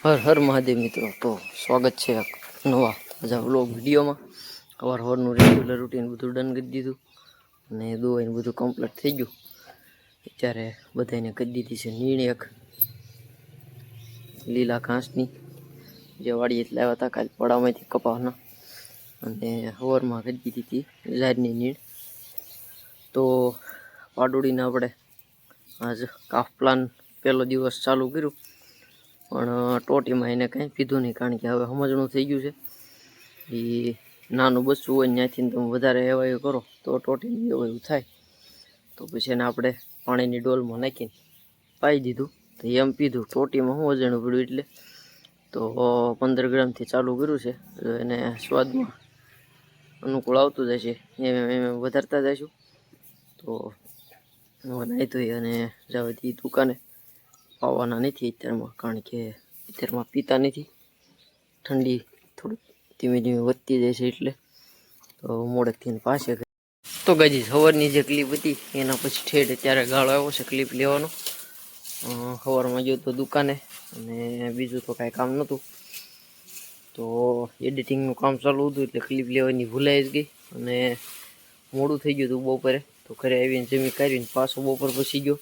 હર હર મહાદેવ મિત્રો, તો સ્વાગત છે એક નવા તાજા વ્લોગ વિડીયોમાં. સવારનું રેગ્યુલર રૂટીન બધું ડન કરી દીધું અને દોઈને બધું કમ્પ્લીટ થઈ ગયું. અત્યારે બધાને કરી દીધી છે નીણ એક લીલા ઘાસની, જે વાડીએ લાવ્યા હતા કાલે પડામાંથી કપાસના, અને સવારમાં કરી દીધી હતી ઝાડની નીણ. તો પાડોડીને આપણે આજ કાફ પ્લાન પહેલો દિવસ ચાલુ કર્યું, પણ ટોટીમાં એને કંઈ પીધું નહીં, કારણ કે હવે સમજણું થઈ ગયું છે એ નાનું બચ્ચું હોય ત્યાંથી તમે વધારે એવાયું કરો તો ટોટીનું એવાયું થાય. તો પછી એને આપણે પાણીની ડોલમાં નાખીને પાઈ દીધું, તો એમ પીધું. ટોટીમાં શું અજાણું પડ્યું એટલે તો 15 ગ્રામથી ચાલુ કર્યું છે. એને સ્વાદમાં અનુકૂળ આવતું જાય છે એમ વધારતા જઈશું. તો નાહી ધોઈ અને જવાથી દુકાને પાવાના નથી અત્યારમાં, કારણ કે અત્યારમાં પીતા નથી. ઠંડી થોડુંક ધીમે ધીમે વધતી જાય છે એટલે તો મોડેકથી પાસે. તો ગાજી સવારની જે ક્લિપ હતી એના પછી ઠેઠ અત્યારે ગાળો આવ્યો છે ક્લિપ લેવાનો. સવારમાં ગયો તો દુકાને, અને બીજું તો કાંઈ કામ નહોતું, તો એડિટિંગનું કામ ચાલુ હતું એટલે ક્લિપ લેવાની ભૂલાઈ જ ગઈ અને મોડું થઈ ગયું હતું બપોરે. તો ઘરે આવીને જમી કાઢીને પાછો બપોર પછી ગયો,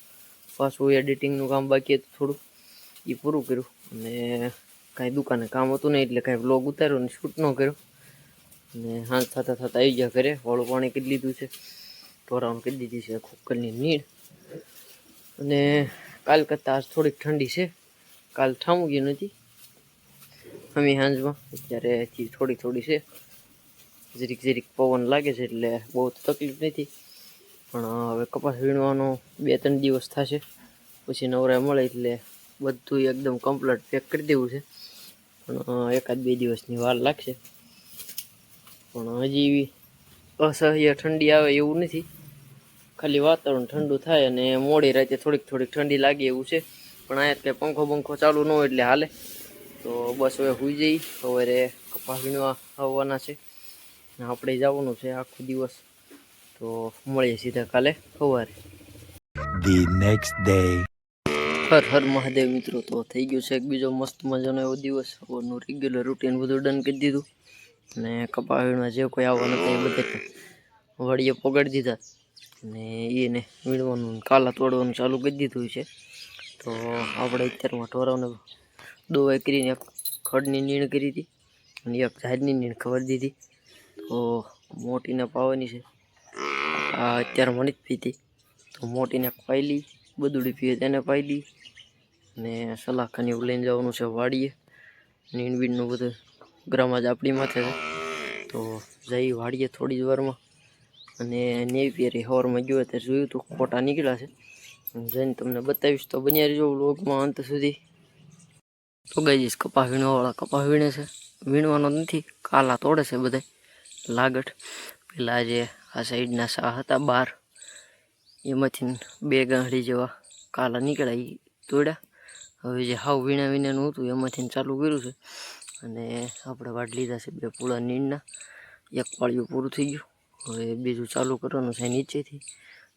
પાછું એડિટિંગનું કામ બાકી હતું થોડું, એ પૂરું કર્યું. અને કાંઈ દુકાને કામ હતું નહીં એટલે કાંઈ વ્લોગ ઉતાર્યો ને શૂટ ન કર્યો. અને હાંજ થતાં આવી ગયા ઘરે, વાળું પાણી કરી લીધું છે, ઢોરાውን કરી દીધી છે ખોખરની નીણ. અને કાલ કરતાં આજ થોડીક ઠંડી છે, કાલ ઠામું ગયું નથી અમે હાંજમાં, અત્યારેથી થોડી છે. જરીક પવન લાગે છે એટલે બહુ તકલીફ નથી. પણ હવે કપાસ વીણવાનો 2-3 દિવસ થશે, પછી નવરાય મળે એટલે બધું એકદમ કમ્પ્લીટ પેક કરી દેવું છે. પણ 1-2 દિવસની વાર લાગશે. પણ હજી અસહ્ય ઠંડી આવે એવું નથી, ખાલી વાતાવરણ ઠંડુ થાય અને મોડી રાતે થોડીક ઠંડી લાગે એવું છે. પણ અહીંયા કંઈ પંખો બંખો ચાલુ ન હોય એટલે હાલે. તો બસ હવે સુઈ જઈ, સવારે કપાસ વીણવા આવવાના છે, આપણે જવાનું છે આખો દિવસ. તો મળીએ સીધા કાલે સવારે. The next day. Har Har Mahadev મિત્રો, તો થઈ ગયું છે એક બીજો મસ્ત મજાનો એવો દિવસ. સવારનું રેગ્યુલર રૂટીન બધું ડન કરી દીધું, અને કપાસ વીણવા જે કોઈ આવવાના હતા એ બધા વાડીએ પગાડી દીધા, અને એને વીણવાનું કાલા તોડવાનું ચાલુ કરી દીધું છે. તો આપણે અત્યારમાં ઢોરાઓને દોવાઈ કરીને એક ખડની નીણ કરી હતી અને એક ઝાડની નીણ ખબર દીધી. તો મોટીને પાવાની છે, આ અત્યારે મને જ પીતી. તો મોટીને પાઈ લી, બદુડી પીએ તેને પાઈ લી, અને સલાખાને એવું લઈને જવાનું છે વાડીએ. નીણ બીણનું બધું ગ્રામજ આપણી માથે છે. તો જઈ વાડીએ થોડી જ વારમાં. અને નેવિયરી સવારમાં ગયો ત્યારે જોયું તો ખોટા નીકળ્યા છે, જઈને તમને બતાવીશ. તો બન્યા રહેજો વ્લોગમાં અંત સુધી. તો ગાઈસ કપાસ વીણવાવાળા કપાસ વીણે છે, વીણવાનો નથી, કાલા તોડે છે બધા લાગટ. પેલા જે આ સાઈડના સા હતા 12, એમાંથી 2 ગાંઠડી જેવા કાલા નીકળ્યા, એ તોડ્યા. હવે જે હાવ વીણાનું હતું એમાંથી ચાલુ કર્યું છે. અને આપણે વાડ લીધા છે 2 પૂળા નીણના, એક પાળિયું પૂરું થઈ ગયું. હવે બીજું ચાલુ કરવાનું છે નીચેથી,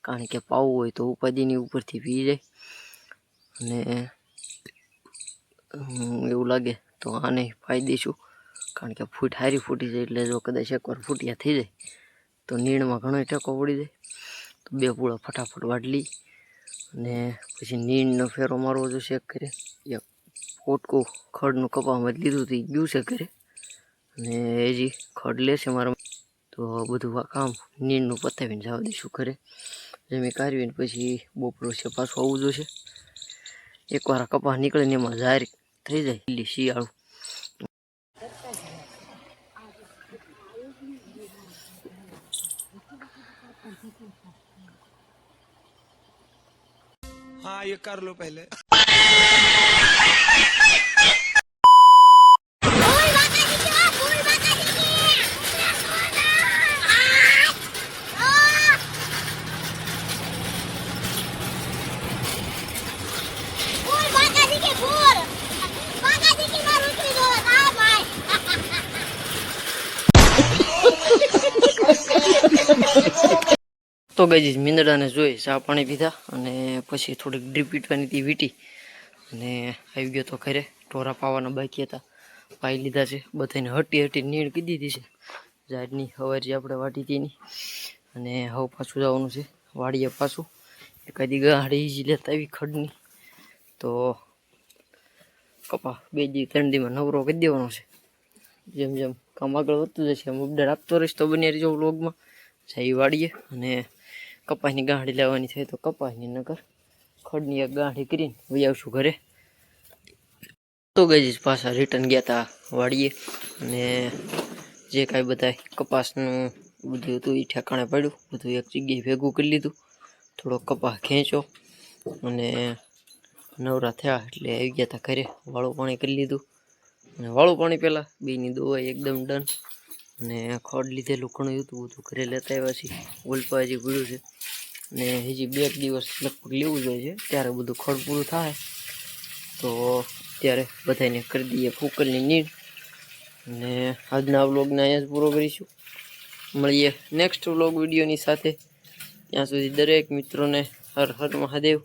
કારણ કે પાવું હોય તો ઉપાધિની ઉપરથી પી જાય. અને એવું લાગે તો આને પાઈ દઈશું, કારણ કે ફૂટ હારી ફૂટી જાય. એટલે જો કદાચ એકવાર ફૂટિયા થઈ જાય તો નીણમાં ઘણો ટેકો પડી જાય. તો 2 પૂળા ફટાફટ વાટલી, અને પછી નીણનો ફેરો મારવો જોશે એક કરે. એક પોટકું ખડનું કપામાં લીધું હતું, ગયું છે ઘરે, અને હજી ખડ લેશે મારા. તો બધું કામ નીણનું પતાવીને જવા દઈશું ઘરે. જમી કાઢવીને પછી બપોર છે પાછું આવવું જોશે. એકવાર કપાસ નીકળે ને એમાં જારી થઈ જાય શિયાળું. हाँ ये कर लो पहले. તો ગાઈસ મીંદડાને જોઈ ચા પાણી પીધા, અને પછી થોડીક ડ્રીપ પીટવાની હતી વીટી, અને આવી ગયો તો ઘરે. ઢોરા પાવાના બાકી હતા, પાઈ લીધા છે. બધાને હટી નીણ કીધી દીધી છે ઝાડની હવાર જે આપણે વાટી હતી એની. અને હવે પાછું જવાનું છે વાડીએ પાછું. એકાદી ગાડી જ લેતા આવી ખડની, તો કપા 2 દી 3 દીમાં નવરો કરી દેવાનો છે. જેમ જેમ કામ આગળ વધતું જશે એમ અપડેટ આપતો રહીશ. તો બની રહેજો વ્લોગમાં. જઈ વાડીએ અને કપાસની ગાંઠી લેવાની થાય તો કપાસની, નકર ખડની એક ગાંઠી કરીને વહી આવશું ઘરે. તો ગઈ જ પાછા રિટર્ન ગયા હતા વાડીએ, અને જે કાંઈ બધા કપાસનું બધું હતું એ ઠેકાણે પડ્યું. બધું એક જગ્યાએ ભેગું કરી લીધું. થોડો કપાસ ખેંચો અને નવરા થયા એટલે આવી ગયા હતા ઘરે. વાળું પાણી કરી લીધું, અને વાળું પાણી પહેલાં બેની દવાઈ એકદમ ડન. અને ખડ લીધેલું ઘણું હતું બધું ઘરે લેતા આવ્યા છીએ. ઓલપા હજી પીળું છે, અને હજી 2 દિવસ લગભગ લેવું જોઈએ છે, ત્યારે બધું ખડ પૂરું થાય. તો ત્યારે બધાને કરી દઈએ ફૂકલની નીડ. અને આજના વ્લોગને અહીંયા જ પૂરો કરીશું. મળીએ નેક્સ્ટ વ્લોગ વિડીયોની સાથે. ત્યાં સુધી દરેક મિત્રોને હર હર મહાદેવ.